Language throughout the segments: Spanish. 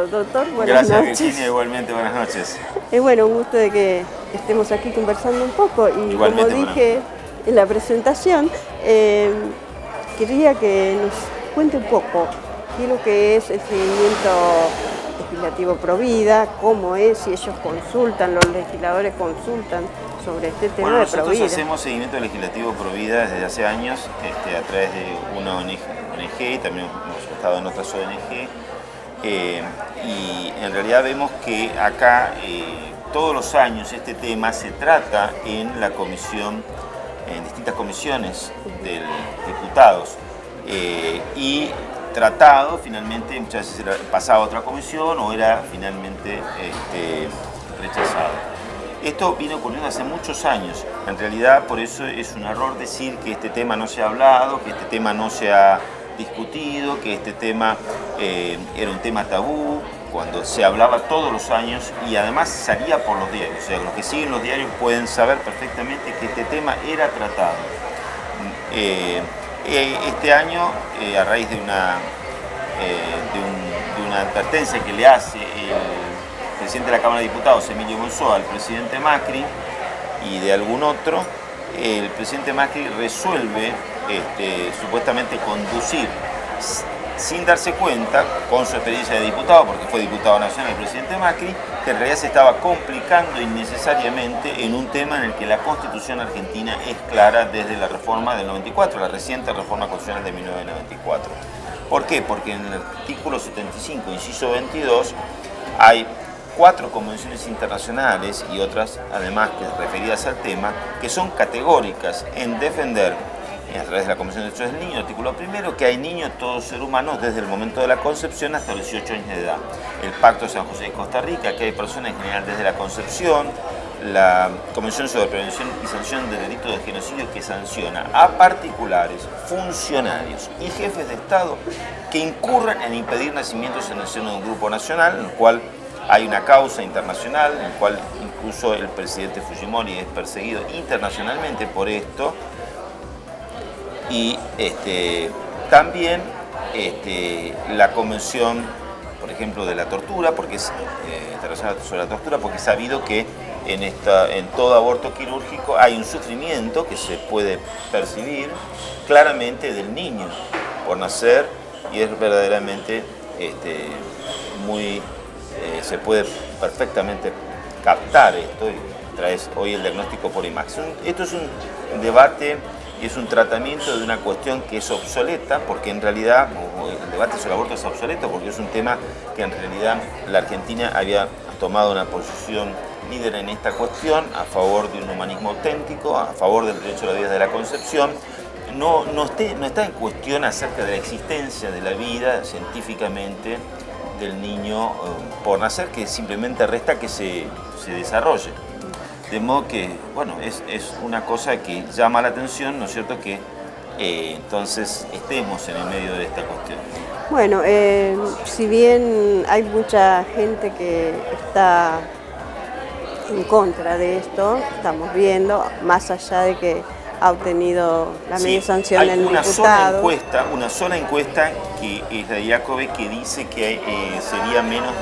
doctor. Buenas Gracias, noches. Virginia, igualmente buenas noches. Bueno, un gusto de que estemos aquí conversando un poco y Igualmente, como dije en la presentación, quería que nos cuente un poco qué es lo que es el seguimiento legislativo Provida, cómo es, si ellos consultan, los legisladores consultan sobre este tema de Provida. Nosotros hacemos seguimiento legislativo Provida desde hace años a través de una ONG y también hemos estado en otras ONG. Y en realidad vemos que acá todos los años este tema se trata en la comisión, en distintas comisiones de diputados y tratado finalmente muchas veces era pasado a otra comisión o era finalmente rechazado. Esto viene ocurriendo hace muchos años. En realidad por eso es un error decir que este tema no se ha hablado, que este tema no se ha discutido, que este tema era un tema tabú, cuando se hablaba todos los años y además salía por los diarios. O sea, los que siguen los diarios pueden saber perfectamente que este tema era tratado. Este año, a raíz de una advertencia que le hace el presidente de la Cámara de Diputados, Emilio Monzó, al presidente Macri y de algún otro, el presidente Macri resuelve supuestamente conducir sin darse cuenta, con su experiencia de diputado, porque fue diputado nacional el presidente Macri, que en realidad se estaba complicando innecesariamente en un tema en el que la Constitución argentina es clara desde la reforma del 94, la reciente reforma constitucional de 1994. ¿Por qué? Porque en el artículo 75, inciso 22, hay 4 convenciones internacionales y otras, además, referidas al tema, que son categóricas en defender, a través de la Convención de Derechos del Niño, artículo primero, que hay niños, todos seres humanos, desde el momento de la concepción hasta los 18 años de edad. El Pacto de San José de Costa Rica, que hay personas en general desde la concepción. La Convención sobre Prevención y Sanción del Delito de Genocidio, que sanciona a particulares, funcionarios y jefes de Estado que incurran en impedir nacimientos en el seno de un grupo nacional, en el cual hay una causa internacional, en el cual incluso el presidente Fujimori es perseguido internacionalmente por esto. Y también la Convención, por ejemplo, de la tortura, porque es internacional sobre la tortura, porque es sabido que en todo aborto quirúrgico hay un sufrimiento que se puede percibir claramente del niño por nacer y es verdaderamente se puede perfectamente captar esto y traes hoy el diagnóstico por imagen. Esto es un debate y es un tratamiento de una cuestión que es obsoleta, porque en realidad el debate sobre el aborto es obsoleto, porque es un tema que en realidad la Argentina había tomado una posición líder en esta cuestión, a favor de un humanismo auténtico, a favor del derecho a la vida de la concepción. No está en cuestión acerca de la existencia de la vida científicamente del niño por nacer, que simplemente resta que se desarrolle. De modo que, bueno, es una cosa que llama la atención, ¿no es cierto?, que entonces estemos en el medio de esta cuestión. Bueno, si bien hay mucha gente que está en contra de esto, estamos viendo, más allá de que ha obtenido la media sanción en el diputado. Una sola encuesta que es de IACOBE que dice que sería menos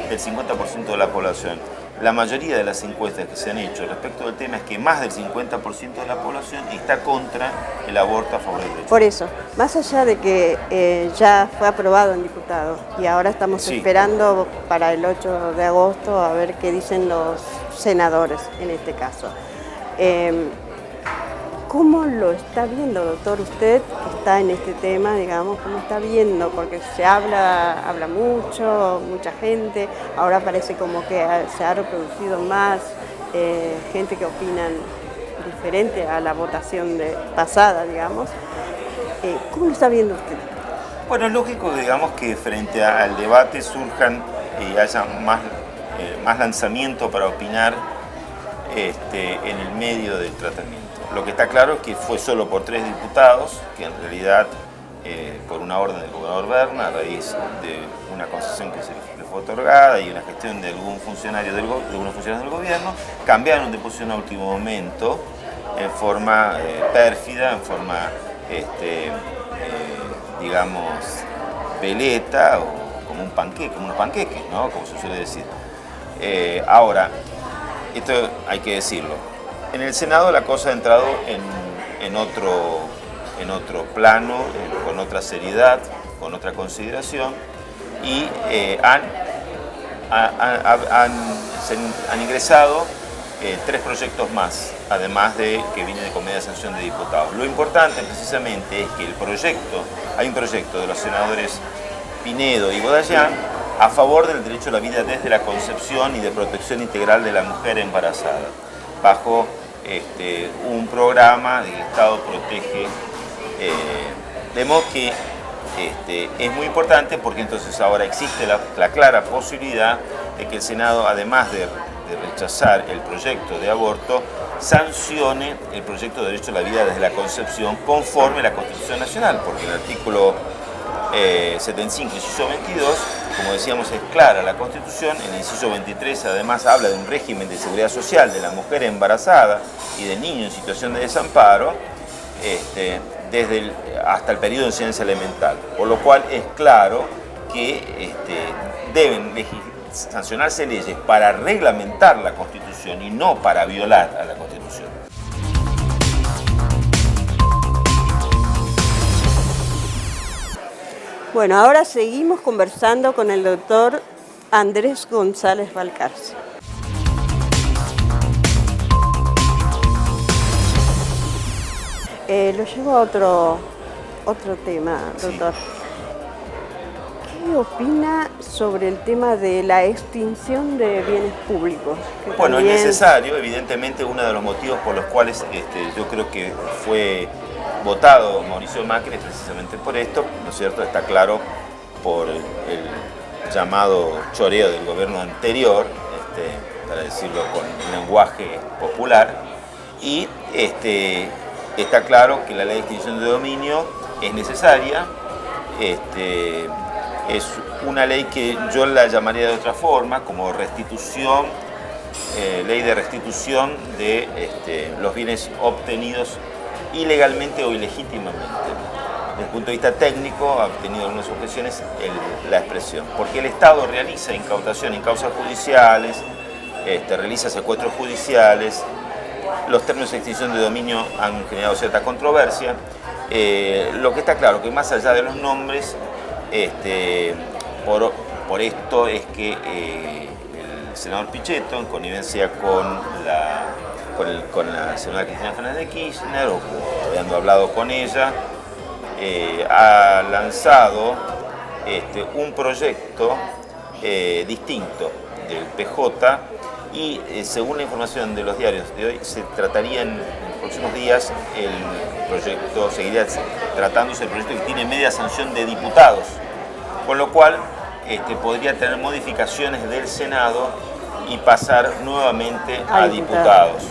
del 50% de la población. La mayoría de las encuestas que se han hecho respecto del tema es que más del 50% de la población está contra el aborto a favor del derecho. Por eso, más allá de que ya fue aprobado en diputado y ahora estamos esperando para el 8 de agosto a ver qué dicen los senadores en este caso. ¿Cómo lo está viendo, doctor, usted que está en este tema, digamos, cómo está viendo? Porque se habla mucho, mucha gente, ahora parece como que se ha reproducido más gente que opinan diferente a la votación pasada, digamos. ¿Cómo lo está viendo usted? Bueno, es lógico, digamos, que frente al debate surjan y haya más lanzamiento para opinar en el medio del tratamiento. Lo que está claro es que fue solo por 3 diputados, que en realidad por una orden del gobernador Berna, a raíz de una concesión que se le fue otorgada y una gestión de algunos funcionarios del gobierno, cambiaron de posición a último momento en forma pérfida, en forma, digamos, veleta, o como un panqueque, como unos panqueques, ¿no? Como se suele decir. Ahora, esto hay que decirlo. En el Senado la cosa ha entrado en otro plano, con otra seriedad, con otra consideración, y han ingresado 3 proyectos más, además de que viene con media sanción de diputados. Lo importante precisamente es que hay un proyecto de los senadores Pinedo y Bodallán a favor del derecho a la vida desde la concepción y de protección integral de la mujer embarazada, bajo un programa del Estado protege, de modo que es muy importante porque entonces ahora existe la clara posibilidad de que el Senado, además de rechazar el proyecto de aborto, sancione el proyecto de derecho a la vida desde la concepción conforme a la Constitución Nacional, porque el artículo 75, inciso 22, como decíamos, es clara la Constitución. El inciso 23 además habla de un régimen de seguridad social de la mujer embarazada y del niño en situación de desamparo, hasta el periodo de enseñanza elemental, por lo cual es claro que deben sancionarse leyes para reglamentar la Constitución y no para violar a la Constitución. Bueno, ahora seguimos conversando con el doctor Andrés González Valcarce. Lo llevo a otro tema, doctor. Sí. ¿Qué opina sobre el tema de la extinción de bienes públicos? Bueno, también es necesario, evidentemente, uno de los motivos por los cuales yo creo que fue votado Mauricio Macri precisamente por esto, ¿no es cierto? Está claro por el llamado choreo del gobierno anterior, para decirlo con lenguaje popular, y está claro que la ley de extinción de dominio es necesaria. Es una ley que yo la llamaría de otra forma, como restitución, ley de restitución de los bienes obtenidos ilegalmente o ilegítimamente. Desde el punto de vista técnico ha tenido algunas objeciones la expresión, porque el Estado realiza incautación en causas judiciales, realiza secuestros judiciales. Los términos de extinción de dominio han generado cierta controversia. Lo que está claro que más allá de los nombres, por esto es que el senador Pichetto, en connivencia con la senadora Cristina Fernández de Kirchner, o habiendo hablado con ella, ha lanzado un proyecto distinto del PJ, y según la información de los diarios de hoy, se trataría en los próximos días el proyecto, seguiría tratándose el proyecto que tiene media sanción de diputados, con lo cual podría tener modificaciones del Senado y pasar nuevamente a diputados.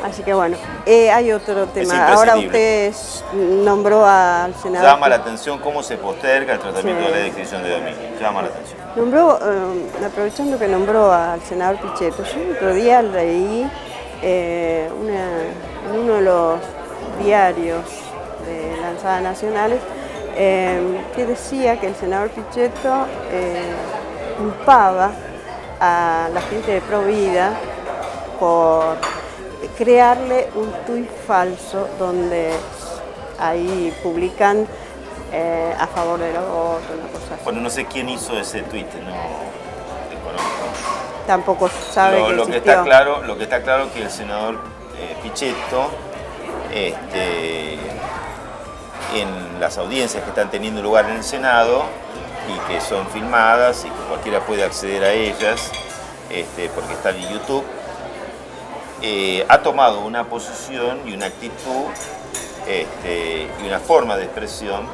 Así que bueno, hay otro tema. Ahora usted nombró al senador. Llama la atención cómo se posterga el tratamiento de la ley de extinción de dominio. Llama la atención. Aprovechando que nombró al senador Pichetto, yo el otro día leí en uno de los diarios de lanzadas nacionales que decía que el senador Pichetto culpaba a la gente de Provida por crearle un tuit falso donde ahí publican a favor del aborto, una cosa así. Bueno, no sé quién hizo ese tuit, no desconozco. Tampoco sabe que lo que está claro es que el senador Pichetto, en las audiencias que están teniendo lugar en el Senado y que son filmadas y que cualquiera puede acceder a ellas, porque están en YouTube, ha tomado una posición y una actitud y una forma de expresión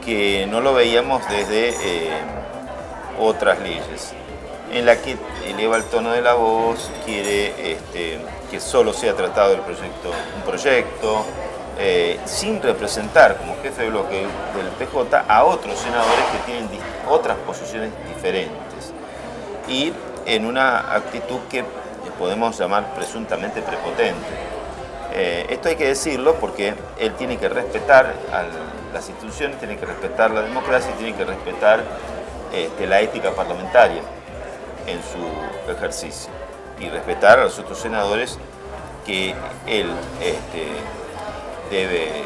que no lo veíamos desde otras leyes, en la que eleva el tono de la voz, quiere que solo sea tratado un proyecto, sin representar como jefe de bloque del PJ a otros senadores que tienen otras posiciones diferentes, y en una actitud que podemos llamar presuntamente prepotente. Esto hay que decirlo porque él tiene que respetar las instituciones, tiene que respetar la democracia y tiene que respetar la ética parlamentaria en su ejercicio y respetar a los otros senadores que él debe,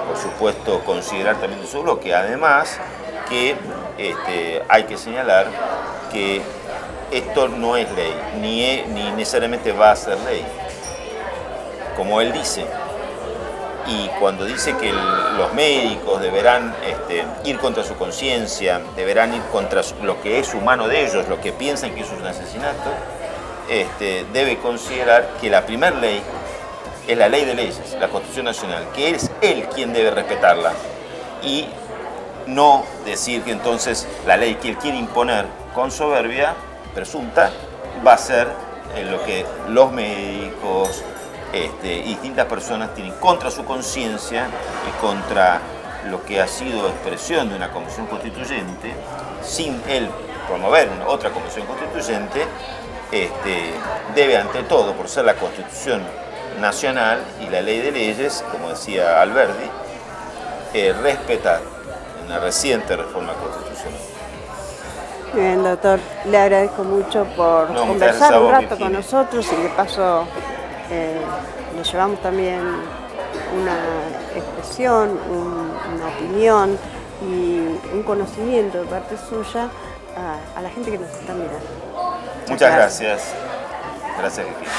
por supuesto, considerar también de su bloque. Además, que hay que señalar que esto no es ley, ni necesariamente va a ser ley, como él dice. Y cuando dice que los médicos deberán ir contra su conciencia, deberán ir contra lo que es humano de ellos, lo que piensan que eso es un asesinato, debe considerar que la primera ley es la ley de leyes, la Constitución Nacional, que es él quien debe respetarla y no decir que entonces la ley que él quiere imponer con soberbia presunta va a ser lo que los médicos y distintas personas tienen contra su conciencia y contra lo que ha sido expresión de una convención constituyente, sin él promover otra convención constituyente, debe ante todo, por ser la Constitución Nacional y la ley de leyes, como decía Alberdi, respetar una reciente reforma constitucional. Bien, doctor, le agradezco mucho por conversar un rato con nosotros y de paso le llevamos también una expresión, una opinión y un conocimiento de parte suya a la gente que nos está mirando. Muchas gracias. Gracias, Cristina.